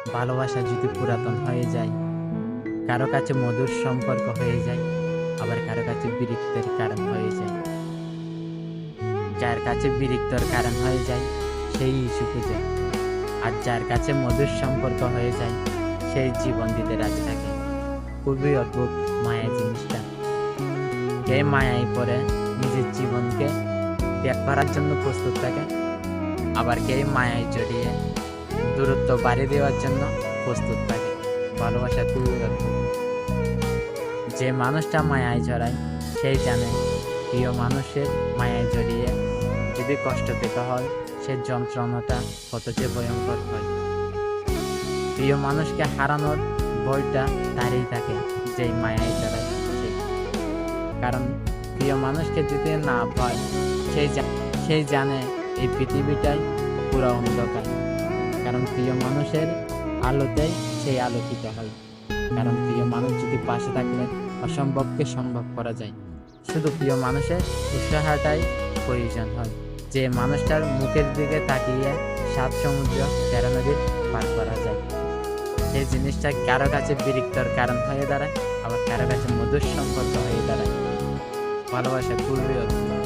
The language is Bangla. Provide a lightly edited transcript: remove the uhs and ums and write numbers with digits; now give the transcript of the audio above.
ভালোবাসা যদি পুরাতন হয়ে যায়, কারো কাছে মধুর সম্পর্ক হয়ে যায়, আবার কারো কাছে বিরক্তের কারণ হয়ে যায়। যার কাছে বিরক্তর কারণ হয়ে যায় সেই সুখে যায়, আর যার কাছে মধুর সম্পর্ক হয়ে যায় সেই জীবন দিতে রাজি থাকে। খুবই অদ্ভুত মায়া জিনিসটা। কে মায়ায় পড়ে নিজের জীবনকে ত্যাগ করার জন্য প্রস্তুত থাকে, আবার কে মায়ায় জড়িয়ে দূরত্ব বাড়িয়ে দেওয়ার জন্য প্রস্তুত থাকে। ভালোবাসা খুবই অদ্ভুত। যে মানুষটা মায়ায় জড়ায় সেই জানে প্রিয় মানুষের মায়ায় জড়িয়ে যদি কষ্ট পেতে হয়, সে যন্ত্রণাটা কত যে ভয়ঙ্কর হয়। প্রিয় মানুষকে হারানোর ভয়টা তারই থাকে যেই মায়ায় জড়ায় সে। কারণ প্রিয় মানুষকে যদি না পায়, সেই জানে এই পৃথিবীটাই পুরো অন্ধকার। কারণ প্রিয় মানুষের আলোতেই সেই আলোকিত হয়। কারণ প্রিয় মানুষ যদি পাশে থাকলে অসম্ভবকে সম্ভব করা যায়। শুধু প্রিয় মানুষের উৎসাহটাই প্রয়োজন হয়। যে মানুষটার মুখের দিকে তাকিয়ে 7 সমুদ্র 13 নদী পার করা যায়। সেই জিনিসটা কারো কাছে বিরক্তর কারণ হয়ে দাঁড়ায়, আবার কারো কাছে মধুর সম্পর্ক হয়ে দাঁড়ায়। ভালোবাসা খুবই অদ্ভুত।